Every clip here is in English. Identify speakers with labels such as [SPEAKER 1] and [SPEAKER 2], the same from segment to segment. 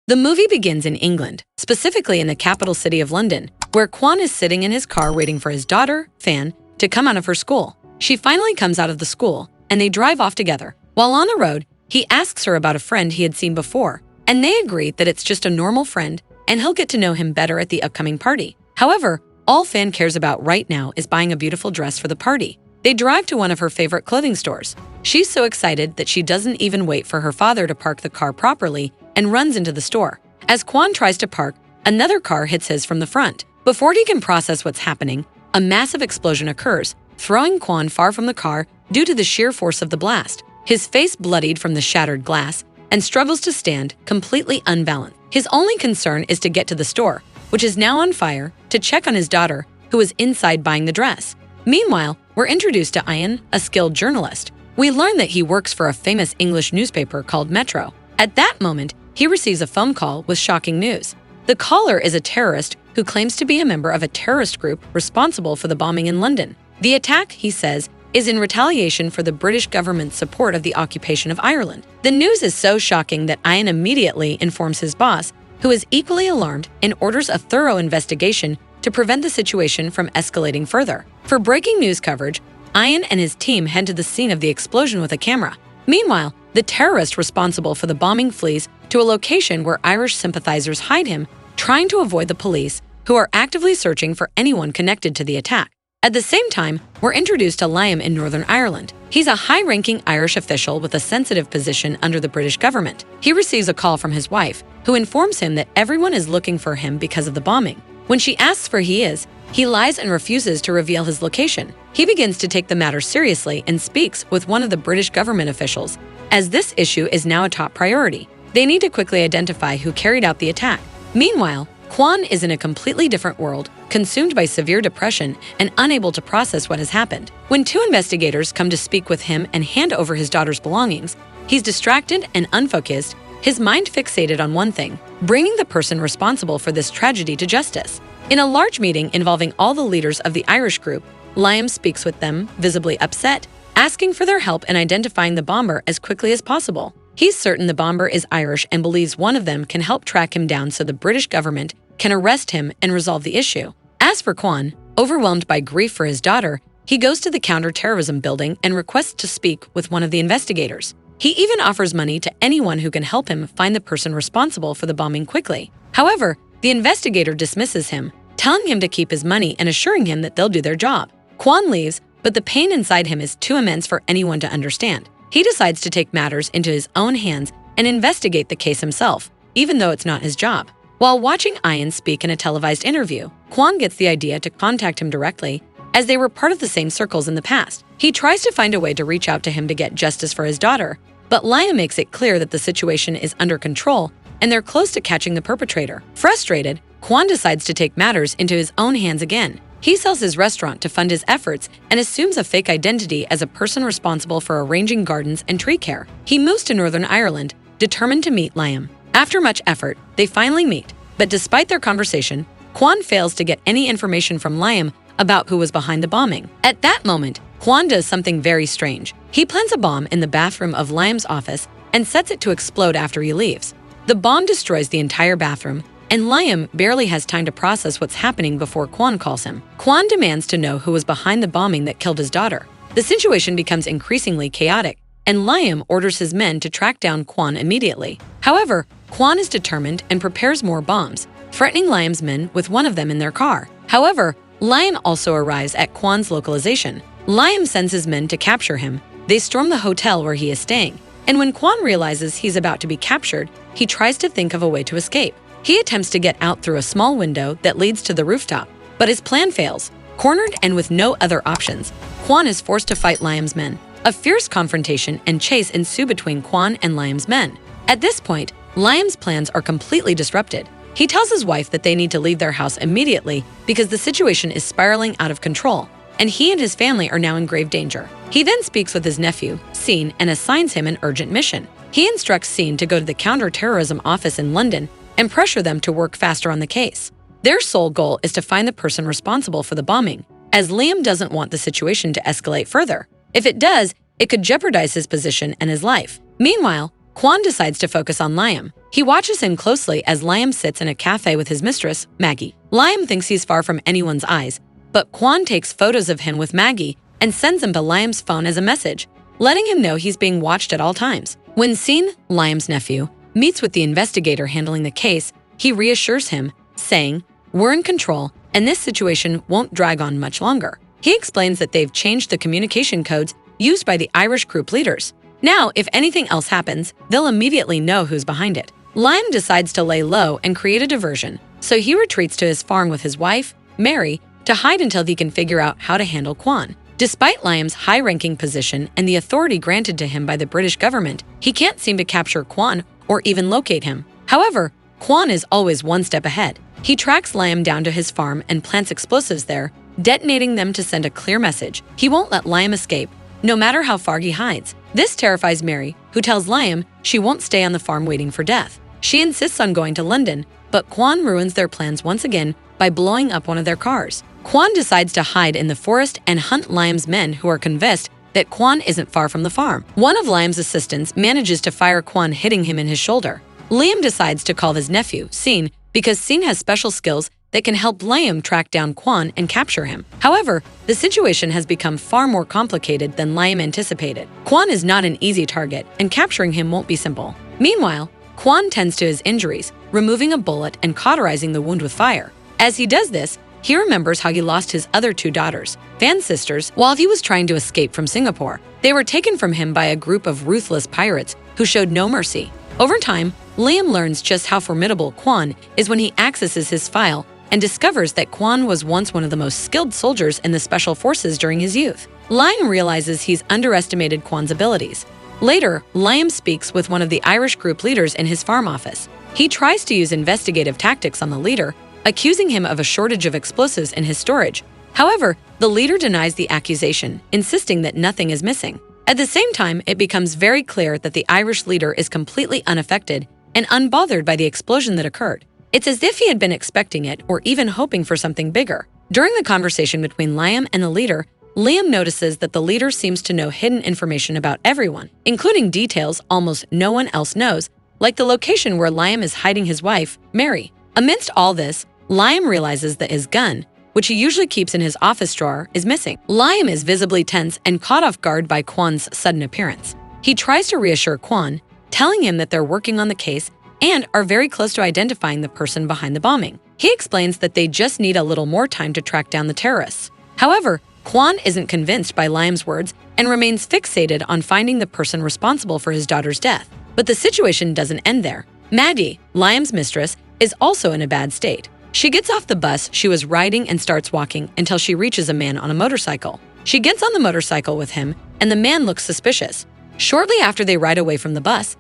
[SPEAKER 1] The movie begins in England, specifically in the capital city of London, where Kwon is sitting in his car waiting for his daughter, Fan, to come out of her school. She finally comes out of the school, and they drive off together. While on the road, he asks her about a friend he had seen before, and they agree that it's just a normal friend, and he'll get to know him better at the upcoming party. However, all Fan cares about right now is buying a beautiful dress for the party. They drive to one of her favorite clothing stores. She's so excited that she doesn't even wait for her father to park the car properly and runs into the store. As Kwon tries to park, another car hits his from the front. Before he can process what's happening, a massive explosion occurs, throwing Kwon far from the car due to the sheer force of the blast. His face bloodied from the shattered glass and struggles to stand, completely unbalanced. His only concern is to get to the store, which is now on fire, to check on his daughter, who is inside buying the dress. Meanwhile, we're introduced to Ian, a skilled journalist. We learn that he works for a famous English newspaper called Metro. At that moment, he receives a phone call with shocking news. The caller is a terrorist who claims to be a member of a terrorist group responsible for the bombing in London. The attack, he says, is in retaliation for the British government's support of the occupation of Ireland. The news is so shocking that Ian immediately informs his boss, who is equally alarmed and orders a thorough investigation to prevent the situation from escalating further. For breaking news coverage, Ian and his team head to the scene of the explosion with a camera. Meanwhile, the terrorist responsible for the bombing flees to a location where Irish sympathizers hide him, trying to avoid the police, who are actively searching for anyone connected to the attack. At the same time, we're introduced to Liam in Northern Ireland. He's a high-ranking Irish official with a sensitive position under the British government. He receives a call from his wife, who informs him that everyone is looking for him because of the bombing. When she asks where he is, he lies and refuses to reveal his location. He begins to take the matter seriously and speaks with one of the British government officials, as this issue is now a top priority. They need to quickly identify who carried out the attack. Meanwhile, Kwon is in a completely different world, consumed by severe depression and unable to process what has happened. When two investigators come to speak with him and hand over his daughter's belongings, he's distracted and unfocused, his mind fixated on one thing: bringing the person responsible for this tragedy to justice. In a large meeting involving all the leaders of the Irish group, Liam speaks with them, visibly upset, asking for their help in identifying the bomber as quickly as possible. He's certain the bomber is Irish and believes one of them can help track him down so the British government can arrest him and resolve the issue. As for Kwon, overwhelmed by grief for his daughter, he goes to the counter-terrorism building and requests to speak with one of the investigators. He even offers money to anyone who can help him find the person responsible for the bombing quickly. However, the investigator dismisses him, telling him to keep his money and assuring him that they'll do their job. Kwon leaves, but the pain inside him is too immense for anyone to understand. He decides to take matters into his own hands and investigate the case himself, even though it's not his job. While watching Ian speak in a televised interview, Kwon gets the idea to contact him directly, as they were part of the same circles in the past. He tries to find a way to reach out to him to get justice for his daughter, but Liam makes it clear that the situation is under control and they're close to catching the perpetrator. Frustrated, Kwon decides to take matters into his own hands again. He sells his restaurant to fund his efforts and assumes a fake identity as a person responsible for arranging gardens and tree care. He moves to Northern Ireland, determined to meet Liam. After much effort, they finally meet, but despite their conversation, Kwon fails to get any information from Liam about who was behind the bombing. At that moment, Kwon does something very strange. He plants a bomb in the bathroom of Liam's office and sets it to explode after he leaves. The bomb destroys the entire bathroom, and Liam barely has time to process what's happening before Kwon calls him. Kwon demands to know who was behind the bombing that killed his daughter. The situation becomes increasingly chaotic, and Liam orders his men to track down Kwon immediately. However, Kwon is determined and prepares more bombs, threatening Liam's men with one of them in their car. However, Liam also arrives at Kwon's localization. Liam sends his men to capture him. They storm the hotel where he is staying, and when Kwon realizes he's about to be captured, he tries to think of a way to escape. He attempts to get out through a small window that leads to the rooftop, but his plan fails. Cornered and with no other options, Kwon is forced to fight Liam's men. A fierce confrontation and chase ensue between Kwon and Liam's men. At this point, Liam's plans are completely disrupted. He tells his wife that they need to leave their house immediately because the situation is spiraling out of control, and he and his family are now in grave danger. He then speaks with his nephew, Scene, and assigns him an urgent mission. He instructs Scene to go to the counter-terrorism office in London and pressure them to work faster on the case. Their sole goal is to find the person responsible for the bombing, as Liam doesn't want the situation to escalate further. If it does, it could jeopardize his position and his life. Meanwhile, Kwon decides to focus on Liam. He watches him closely as Liam sits in a cafe with his mistress, Maggie. Liam thinks he's far from anyone's eyes, but Quan takes photos of him with Maggie and sends them to Liam's phone as a message, letting him know he's being watched at all times. When seen, Liam's nephew meets with the investigator handling the case. He reassures him, saying, "We're in control, and this situation won't drag on much longer." He explains that they've changed the communication codes used by the Irish group leaders. Now, if anything else happens, they'll immediately know who's behind it. Liam decides to lay low and create a diversion, so he retreats to his farm with his wife, Mary, to hide until he can figure out how to handle Quan. Despite Liam's high-ranking position and the authority granted to him by the British government, he can't seem to capture Quan or even locate him. However, Quan is always one step ahead. He tracks Liam down to his farm and plants explosives there, detonating them to send a clear message. He won't let Liam escape, no matter how far he hides. This terrifies Mary, who tells Liam she won't stay on the farm waiting for death. She insists on going to London, but Quan ruins their plans once again by blowing up one of their cars. Quan decides to hide in the forest and hunt Liam's men, who are convinced that Quan isn't far from the farm. One of Liam's assistants manages to fire Quan, hitting him in his shoulder. Liam decides to call his nephew, Sean, because Sean has special skills that can help Liam track down Quan and capture him. However, the situation has become far more complicated than Liam anticipated. Quan is not an easy target, and capturing him won't be simple. Meanwhile, Quan tends to his injuries, removing a bullet and cauterizing the wound with fire. As he does this, he remembers how he lost his other two daughters, Van's sisters, while he was trying to escape from Singapore. They were taken from him by a group of ruthless pirates who showed no mercy. Over time, Liam learns just how formidable Quan is when he accesses his file and discovers that Quan was once one of the most skilled soldiers in the Special Forces during his youth. Liam realizes he's underestimated Quan's abilities. Later, Liam speaks with one of the Irish group leaders in his farm office. He tries to use investigative tactics on the leader, accusing him of a shortage of explosives in his storage. However, the leader denies the accusation, insisting that nothing is missing. At the same time, it becomes very clear that the Irish leader is completely unaffected and unbothered by the explosion that occurred. It's as if he had been expecting it or even hoping for something bigger. During the conversation between Liam and the leader, Liam notices that the leader seems to know hidden information about everyone, including details almost no one else knows, like the location where Liam is hiding his wife, Mary. Amidst all this, Liam realizes that his gun, which he usually keeps in his office drawer, is missing. Liam is visibly tense and caught off guard by Quan's sudden appearance. He tries to reassure Quan, telling him that they're working on the case and are very close to identifying the person behind the bombing. He explains that they just need a little more time to track down the terrorists. However, Quan isn't convinced by Liam's words and remains fixated on finding the person responsible for his daughter's death. But the situation doesn't end there. Maggie, Liam's mistress, is also in a bad state. She gets off the bus she was riding and starts walking until she reaches a man on a motorcycle. She gets on the motorcycle with him, and the man looks suspicious. Shortly after they ride away from the bus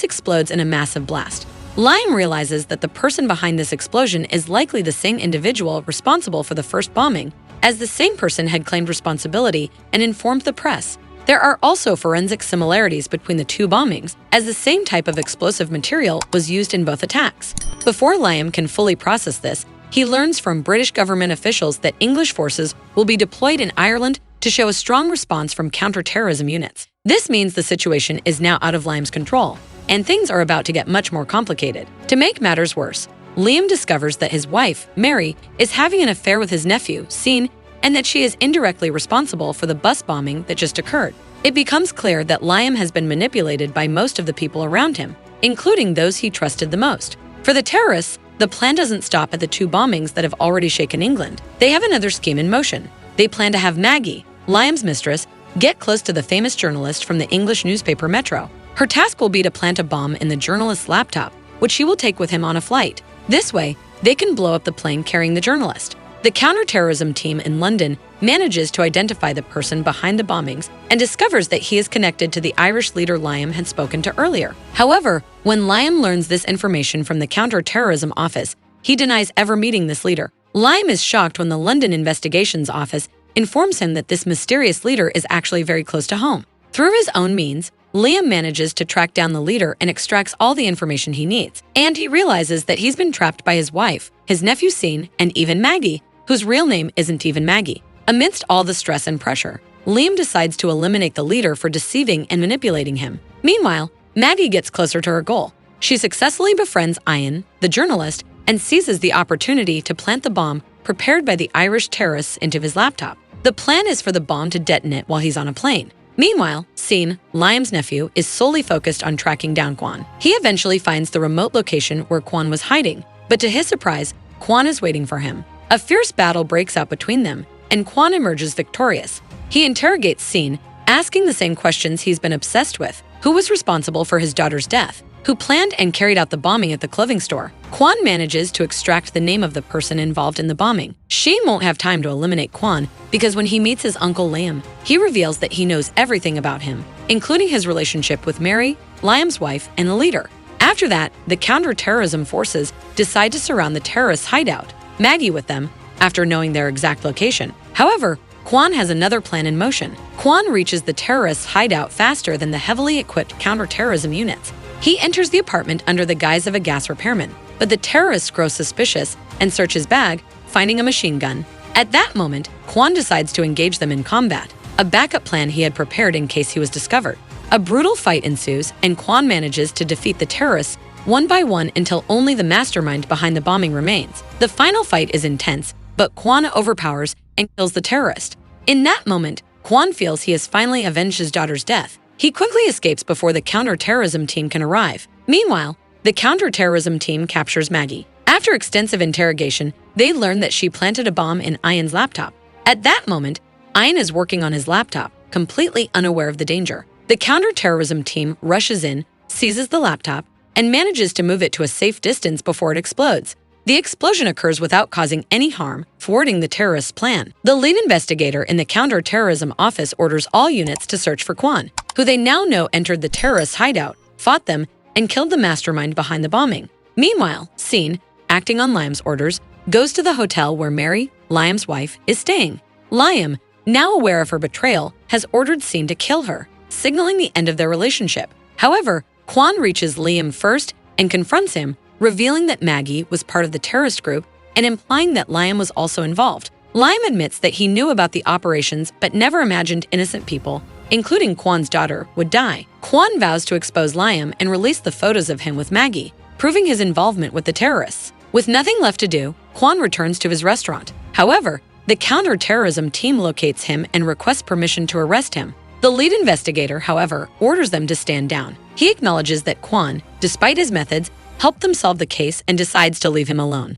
[SPEAKER 1] explodes in a massive blast. Liam realizes that the person behind this explosion is likely the same individual responsible for the first bombing, as the same person had claimed responsibility and informed the press. There are also forensic similarities between the two bombings, as the same type of explosive material was used in both attacks. Before Liam can fully process this, he learns from British government officials that English forces will be deployed in Ireland to show a strong response from counter-terrorism units. This means the situation is now out of Liam's control, and things are about to get much more complicated. To make matters worse, Liam discovers that his wife, Mary, is having an affair with his nephew, Sean, and that she is indirectly responsible for the bus bombing that just occurred. It becomes clear that Liam has been manipulated by most of the people around him, including those he trusted the most. For the terrorists, the plan doesn't stop at the two bombings that have already shaken England. They have another scheme in motion. They plan to have Maggie, Liam's mistress, get close to the famous journalist from the English newspaper Metro. Her task will be to plant a bomb in the journalist's laptop, which he will take with him on a flight. This way, they can blow up the plane carrying the journalist. The counterterrorism team in London manages to identify the person behind the bombings and discovers that he is connected to the Irish leader Liam had spoken to earlier. However, when Liam learns this information from the counterterrorism office, he denies ever meeting this leader. Liam is shocked when the London investigations office informs him that this mysterious leader is actually very close to home. Through his own means, Liam manages to track down the leader and extracts all the information he needs. And he realizes that he's been trapped by his wife, his nephew Sean, and even Maggie, whose real name isn't even Maggie. Amidst all the stress and pressure, Liam decides to eliminate the leader for deceiving and manipulating him. Meanwhile, Maggie gets closer to her goal. She successfully befriends Ian, the journalist, and seizes the opportunity to plant the bomb prepared by the Irish terrorists into his laptop. The plan is for the bomb to detonate while he's on a plane. Meanwhile, Scene, Liam's nephew, is solely focused on tracking down Quan. He eventually finds the remote location where Quan was hiding, but to his surprise, Quan is waiting for him. A fierce battle breaks out between them, and Quan emerges victorious. He interrogates Scene, asking the same questions he's been obsessed with. Who was responsible for his daughter's death? Who planned and carried out the bombing at the clothing store? Quan manages to extract the name of the person involved in the bombing. Shane won't have time to eliminate Quan because when he meets his uncle Liam, he reveals that he knows everything about him, including his relationship with Mary, Liam's wife, and the leader. After that, the counter-terrorism forces decide to surround the terrorists' hideout, Maggie with them, after knowing their exact location. However, Quan has another plan in motion. Quan reaches the terrorists' hideout faster than the heavily equipped counter-terrorism units. He enters the apartment under the guise of a gas repairman, but the terrorists grow suspicious and search his bag, finding a machine gun. At that moment, Quan decides to engage them in combat, a backup plan he had prepared in case he was discovered. A brutal fight ensues, and Quan manages to defeat the terrorists one by one until only the mastermind behind the bombing remains. The final fight is intense, but Quan overpowers and kills the terrorist. In that moment, Quan feels he has finally avenged his daughter's death. He quickly escapes before the counter-terrorism team can arrive. Meanwhile, the counter-terrorism team captures Maggie. After extensive interrogation, they learn that she planted a bomb in Ian's laptop. At that moment, Ian is working on his laptop, completely unaware of the danger. The counter-terrorism team rushes in, seizes the laptop, and manages to move it to a safe distance before it explodes. The explosion occurs without causing any harm, thwarting the terrorists' plan. The lead investigator in the counter-terrorism office orders all units to search for Quan, who they now know entered the terrorists' hideout, fought them, and killed the mastermind behind the bombing. Meanwhile, Scene, acting on Liam's orders, goes to the hotel where Mary, Liam's wife, is staying. Liam, now aware of her betrayal, has ordered Scene to kill her, signaling the end of their relationship. However, Quan reaches Liam first and confronts him, revealing that Maggie was part of the terrorist group and implying that Liam was also involved. Liam admits that he knew about the operations but never imagined innocent people, including Quan's daughter, would die. Quan vows to expose Liam and release the photos of him with Maggie, proving his involvement with the terrorists. With nothing left to do, Quan returns to his restaurant. However, the counter-terrorism team locates him and requests permission to arrest him. The lead investigator, however, orders them to stand down. He acknowledges that Quan, despite his methods, helped them solve the case and decides to leave him alone.